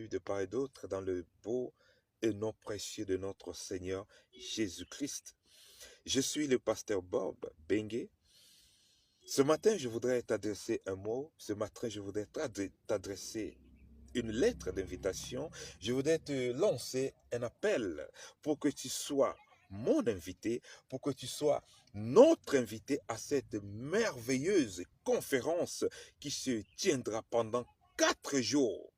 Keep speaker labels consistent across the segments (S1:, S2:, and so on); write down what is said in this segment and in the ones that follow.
S1: salue de part et d'autre dans le beau et nom précieux de notre Seigneur Jésus-Christ. Je suis le pasteur Bob Bengue. Ce matin, je voudrais t'adresser un mot. Ce matin, je voudrais t'adresser une lettre d'invitation. Je voudrais te lancer un appel pour que tu sois mon invité, pour que tu sois notre invité à cette merveilleuse conférence qui se tiendra pendant 4 jours,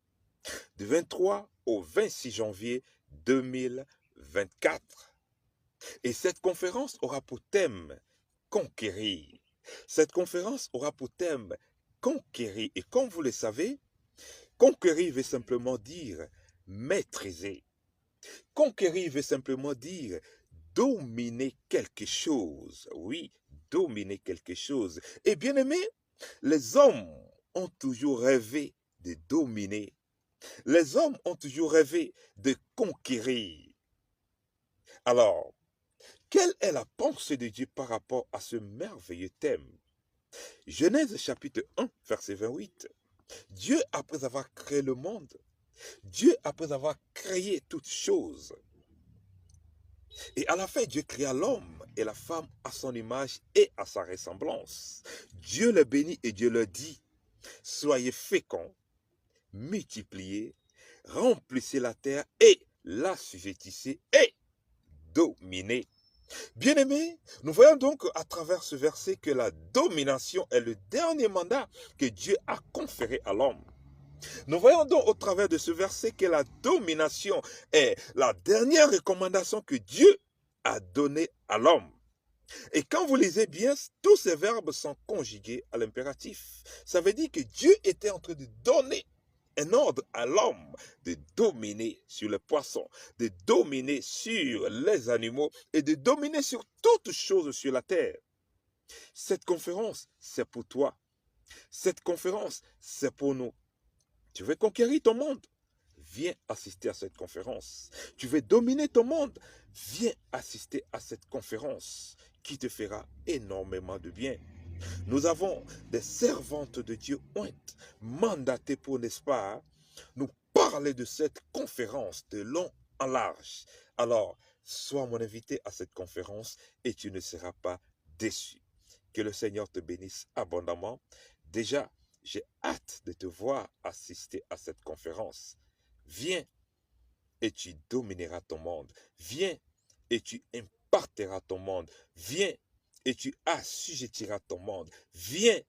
S1: du 23 au 26 janvier 2024. Et cette conférence aura pour thème conquérir. Cette conférence aura pour thème conquérir. Et comme vous le savez, conquérir veut simplement dire maîtriser. Conquérir veut simplement dire dominer quelque chose. Oui, dominer quelque chose. Et bien aimé, les hommes ont toujours rêvé de dominer. Les hommes ont toujours rêvé de conquérir. Alors, quelle est la pensée de Dieu par rapport à ce merveilleux thème? Genèse chapitre 1, verset 28. Dieu, après avoir créé le monde, Dieu, après avoir créé toutes choses, et à la fin, Dieu créa l'homme et la femme à son image et à sa ressemblance. Dieu les bénit et Dieu leur dit, soyez féconds, multipliez, remplissez la terre et l'assujettissez et dominez. Bien-aimés, nous voyons donc à travers ce verset que la domination est le dernier mandat que Dieu a conféré à l'homme. Nous voyons donc au travers de ce verset que la domination est la dernière recommandation que Dieu a donnée à l'homme. Et quand vous lisez bien, tous ces verbes sont conjugués à l'impératif. Ça veut dire que Dieu était en train de donner un ordre à l'homme de dominer sur les poissons, de dominer sur les animaux et de dominer sur toutes choses sur la terre. Cette conférence, c'est pour toi. Cette conférence, c'est pour nous. Tu veux conquérir ton monde? Viens assister à cette conférence. Tu veux dominer ton monde? Viens assister à cette conférence qui te fera énormément de bien. Nous avons des servantes de Dieu ointes, mandatées pour, n'est-ce pas, nous parler de cette conférence de long en large. Alors, sois mon invité à cette conférence et tu ne seras pas déçu. Que le Seigneur te bénisse abondamment. Déjà, j'ai hâte de te voir assister à cette conférence. Viens et tu domineras ton monde. Viens et tu imparteras ton monde. Viens et tu assujettiras ton monde. Viens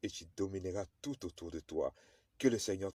S1: et tu domineras tout autour de toi. Que le Seigneur